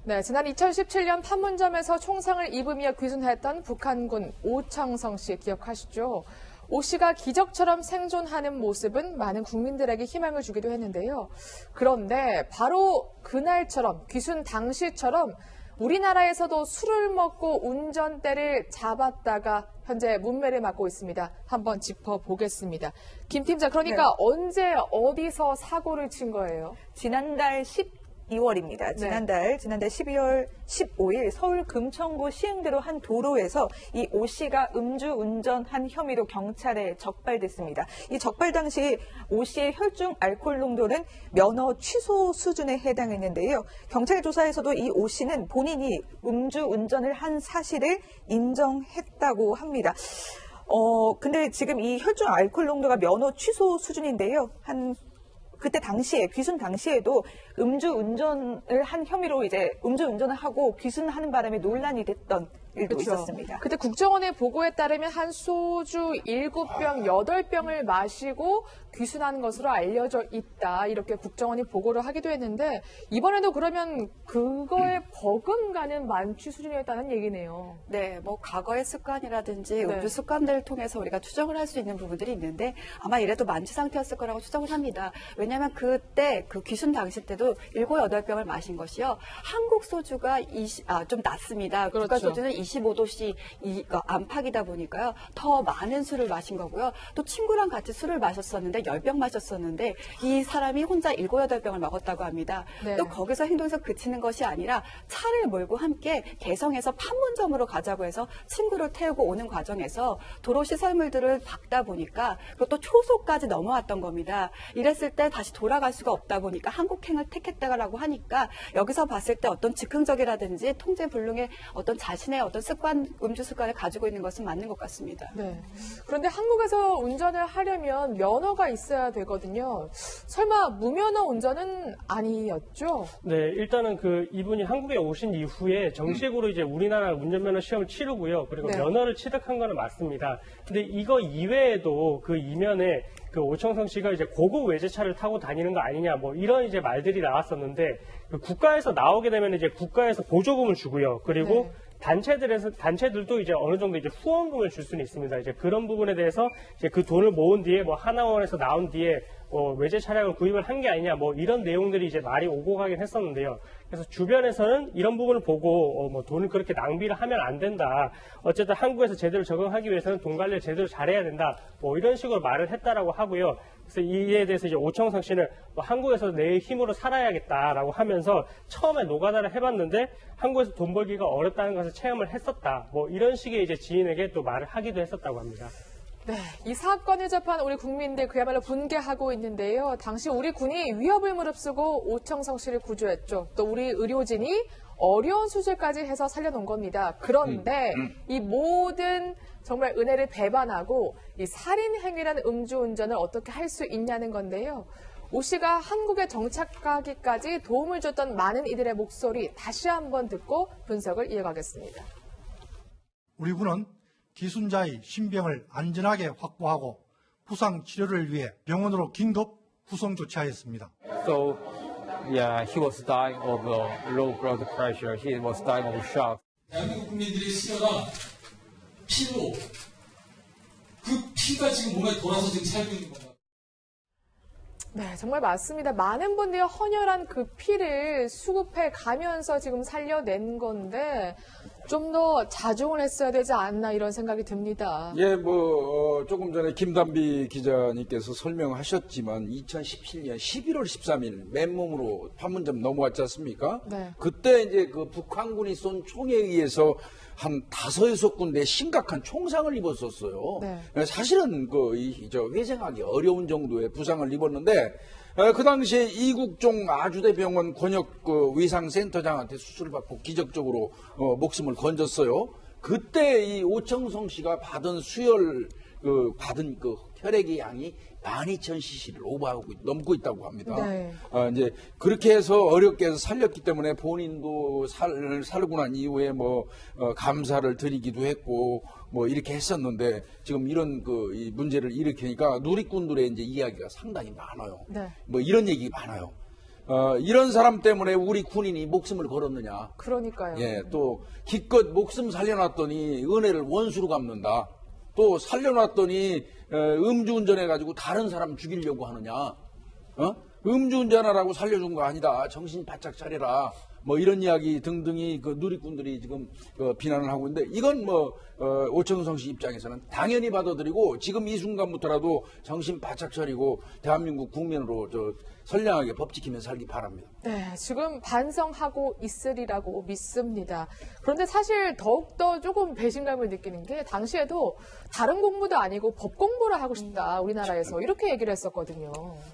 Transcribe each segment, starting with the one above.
네, 지난 2017년 판문점에서 총상을 입으며 귀순했던 북한군 오청성 씨 기억하시죠? 오 씨가 기적처럼 생존하는 모습은 많은 국민들에게 희망을 주기도 했는데요. 그런데 바로 그날처럼 귀순 당시처럼 우리나라에서도 술을 먹고 운전대를 잡았다가 현재 문매를 맞고 있습니다. 한번 짚어보겠습니다. 김 팀장, 그러니까 네. 언제 어디서 사고를 친 거예요? 지난달 12월입니다. 지난달 12월 15일 서울 금천구 시흥대로 한 도로에서 이 오 씨가 음주운전한 혐의로 경찰에 적발됐습니다. 이 적발 당시 오 씨의 혈중 알코올 농도는 면허 취소 수준에 해당했는데요. 경찰 조사에서도 이 오 씨는 본인이 음주운전을 한 사실을 인정했다고 합니다. 근데 지금 이 혈중 알코올 농도가 면허 취소 수준인데요. 그때 당시에, 귀순 당시에도 음주운전을 한 혐의로 이제 음주운전을 하고 귀순하는 바람에 논란이 됐던 일도 그렇죠. 있었습니다. 그때 국정원의 보고에 따르면 한 소주 7병, 8병을 마시고 귀순한 것으로 알려져 있다. 이렇게 국정원이 보고를 하기도 했는데 이번에도 그러면 그거에 버금가는 만취 수준이었다는 얘기네요. 네, 뭐 과거의 습관이라든지 음주 습관들을 통해서 우리가 추정을 할 수 있는 부분들이 있는데 아마 이래도 만취 상태였을 거라고 추정을 합니다. 왜냐하면 그때 그 귀순 당시 때도 7, 8병을 마신 것이요. 한국 소주가 좀 낮습니다. 그렇죠. 국가 소주는 25도씨 안팎이다 보니까요. 더 많은 술을 마신 거고요. 또 친구랑 같이 술을 마셨었는데 10병 마셨었는데 이 사람이 혼자 7, 8병을 먹었다고 합니다. 네. 또 거기서 행동에서 그치는 것이 아니라 차를 몰고 함께 개성에서 판문점으로 가자고 해서 친구를 태우고 오는 과정에서 도로 시설물들을 박다 보니까 그것도 초소까지 넘어왔던 겁니다. 이랬을 때 다시 돌아갈 수가 없다 보니까 한국행을 택했다라고 하니까 여기서 봤을 때 어떤 즉흥적이라든지 통제불능의 어떤 자신의 어떤 습관, 음주 습관을 가지고 있는 것은 맞는 것 같습니다. 네. 그런데 한국에서 운전을 하려면 면허가 있어야 되거든요. 설마 무면허 운전은 아니었죠? 네, 일단은 이분이 한국에 오신 이후에 정식으로 이제 우리나라 운전면허 시험을 치르고요. 그리고 면허를 취득한 거는 맞습니다. 근데 이거 이외에도 그 이면에 오청성 씨가 이제 고급 외제차를 타고 다니는 거 아니냐, 뭐 이런 이제 말들이 나왔었는데 국가에서 나오게 되면 이제 국가에서 보조금을 주고요. 그리고 단체들도 이제 어느 정도 이제 후원금을 줄 수는 있습니다. 이제 그런 부분에 대해서 이제 그 돈을 모은 뒤에 뭐 하나원에서 나온 뒤에 외제 차량을 구입을 한 게 아니냐, 뭐 이런 내용들이 이제 말이 오고 가긴 했었는데요. 그래서 주변에서는 이런 부분을 보고 뭐 돈을 그렇게 낭비를 하면 안 된다. 어쨌든 한국에서 제대로 적응하기 위해서는 돈 관리를 제대로 잘해야 된다. 뭐 이런 식으로 말을 했다라고 하고요. 그래서 이에 대해서 이제 오청성 씨는 뭐 한국에서 내 힘으로 살아야겠다라고 하면서 처음에 노가다를 해봤는데 한국에서 돈 벌기가 어렵다는 것을 체험을 했었다. 뭐 이런 식의 이제 지인에게 또 말을 하기도 했었다고 합니다. 네, 이 사건을 접한 우리 국민들 그야말로 분개하고 있는데요. 당시 우리 군이 위협을 무릅쓰고 오청성 씨를 구조했죠. 또 우리 의료진이 어려운 수술까지 해서 살려놓은 겁니다. 그런데 이 모든 정말 은혜를 배반하고 이 살인 행위라는 음주운전을 어떻게 할 수 있냐는 건데요. 오 씨가 한국에 정착하기까지 도움을 줬던 많은 이들의 목소리 다시 한번 듣고 분석을 이어가겠습니다. 우리 군은 기순자의 신병을 안전하게 확보하고 부상 치료를 위해 병원으로 긴급 후송 조치하였습니다. So, yeah, he was dying of low blood pressure. He was dying of shock. 대한민국 국민들이 쓰여라 피로 그 피가 지금 몸에 돌아서 지금 살고 있는 겁니다. 네, 정말 맞습니다. 많은 분들이 헌혈한 그 피를 수급해 가면서 지금 살려낸 건데 좀 더 자중을 했어야 되지 않나 이런 생각이 듭니다. 예, 조금 전에 김단비 기자님께서 설명하셨지만 2017년 11월 13일 맨몸으로 판문점 넘어왔지 않습니까? 네. 그때 이제 그 북한군이 쏜 총에 의해서 한 5, 6군데 심각한 총상을 입었었어요. 네. 사실은 회생하기 어려운 정도의 부상을 입었는데 그 당시에 이국종 아주대병원 권역 위상센터장한테 수술을 받고 기적적으로 목숨을 건졌어요. 그때 이 오청성 씨가 받은 받은 혈액의 양이 12,000cc를 오버하고 넘고 있다고 합니다. 네. 이제 그렇게 해서 어렵게 해서 살렸기 때문에 본인도 살고 난 이후에 감사를 드리기도 했고 이렇게 했었는데 지금 이런 이 문제를 일으키니까 누리꾼들의 이제 이야기가 상당히 많아요. 네. 이런 얘기가 많아요. 이런 사람 때문에 우리 군인이 목숨을 걸었느냐. 그러니까요. 예, 또 기껏 목숨 살려놨더니 은혜를 원수로 갚는다. 또 살려놨더니 음주운전해가지고 다른 사람 죽이려고 하느냐. 음주운전하라고 살려준 거 아니다. 정신 바짝 차려라. 뭐 이런 이야기 등등이 그 누리꾼들이 지금 비난을 하고 있는데 이건 오청성 씨 입장에서는 당연히 받아들이고 지금 이 순간부터라도 정신 바짝 차리고 대한민국 국민으로 선량하게 법 지키며 살기 바랍니다. 네, 지금 반성하고 있으리라고 믿습니다. 그런데 사실 더욱더 조금 배신감을 느끼는 게 당시에도 다른 공부도 아니고 법 공부를 하고 싶다, 우리나라에서. 이렇게 얘기를 했었거든요.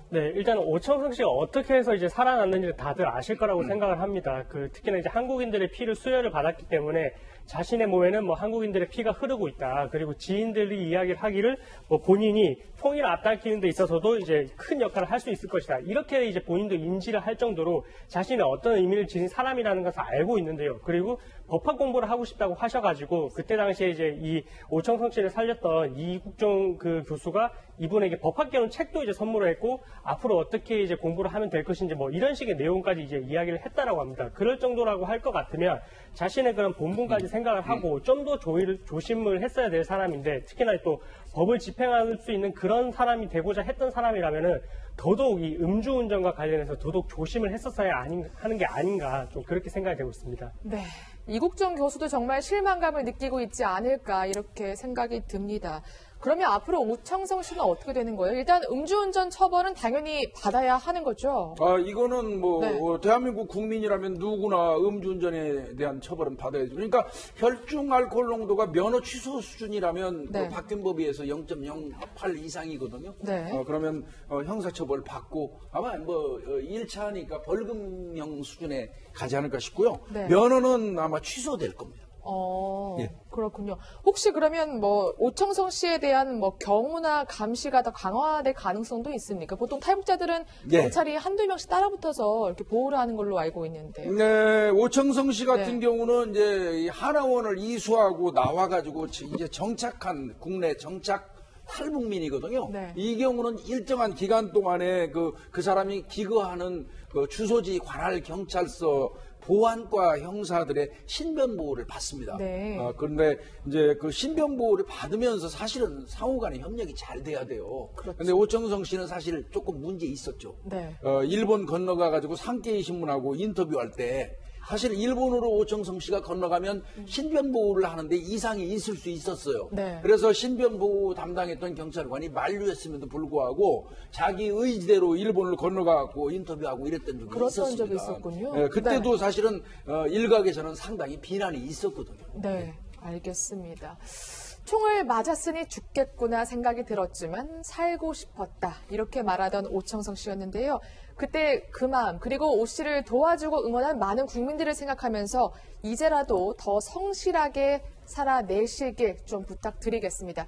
네, 일단 오청성 씨가 어떻게 해서 이제 살아났는지 다들 아실 거라고 생각을 합니다. 특히나 이제 한국인들의 피를 수혈을 받았기 때문에 자신의 몸에는 뭐 한국인들의 피가 흐르고 있다. 그리고 지인들이 이야기를 하기를 뭐 본인이 통일을 앞당기는 데 있어서도 이제 큰 역할을 할 수 있을 것이다. 이렇게 이제 본인도 인지를 할 정도로 자신의 어떤 의미를 지닌 사람이라는 것을 알고 있는데요. 그리고 법학 공부를 하고 싶다고 하셔가지고 그때 당시에 이제 이 오청성 씨를 살렸던 이국종 그 교수가 이분에게 법학 개론 책도 이제 선물을 했고 앞으로 어떻게 이제 공부를 하면 될 것인지 뭐 이런 식의 내용까지 이제 이야기를 했다라고 합니다. 그럴 정도라고 할 것 같으면 자신의 그런 본분까지 생각을 하고 좀 더 조심을 했어야 될 사람인데 특히나 또 법을 집행할 수 있는 그런 사람이 되고자 했던 사람이라면은 더더욱 이 음주운전과 관련해서 더더욱 조심을 했었어야 하는 게 아닌가 좀 그렇게 생각이 되고 있습니다. 네, 이국종 교수도 정말 실망감을 느끼고 있지 않을까 이렇게 생각이 듭니다. 그러면 앞으로 오청성 씨는 어떻게 되는 거예요? 일단 음주운전 처벌은 당연히 받아야 하는 거죠? 이거는 대한민국 국민이라면 누구나 음주운전에 대한 처벌은 받아야죠. 그러니까 혈중 알코올 농도가 면허 취소 수준이라면 네. 바뀐 법에서 0.08 이상이거든요. 네. 그러면 형사처벌 받고 아마 1차니까 벌금형 수준에 가지 않을까 싶고요. 네. 면허는 아마 취소될 겁니다. 예. 그렇군요. 혹시 그러면 오청성 씨에 대한 경우나 감시가 더 강화될 가능성도 있습니까? 보통 탈북자들은 경찰이 한두 명씩 따라붙어서 이렇게 보호를 하는 걸로 알고 있는데. 네, 오청성 씨 같은 경우는 이제 하나원을 이수하고 나와가지고 이제 정착한 국내 정착 탈북민이거든요. 네. 이 경우는 일정한 기간 동안에 그 사람이 기거하는 주소지 관할 경찰서 보안과 형사들의 신변 보호를 받습니다. 네. 그런데 이제 그 신변 보호를 받으면서 사실은 상호간의 협력이 잘 돼야 돼요. 그렇죠. 근데 오청성 씨는 사실 조금 문제 있었죠. 네. 일본 건너가 가지고 산케이 신문하고 인터뷰할 때 사실 일본으로 오청성 씨가 건너가면 신변 보호를 하는데 이상이 있을 수 있었어요. 네. 그래서 신변 보호 담당했던 경찰관이 만류했음에도 불구하고 자기 의지대로 일본을 건너가고 인터뷰하고 이랬던 적이 그랬던 있었습니다. 적이 있었군요. 네, 그때도 사실은 일각에서는 상당히 비난이 있었거든요. 네, 알겠습니다. 총을 맞았으니 죽겠구나 생각이 들었지만 살고 싶었다. 이렇게 말하던 오청성 씨였는데요. 그때 그 마음 그리고 오 씨를 도와주고 응원한 많은 국민들을 생각하면서 이제라도 더 성실하게 살아내시길 좀 부탁드리겠습니다.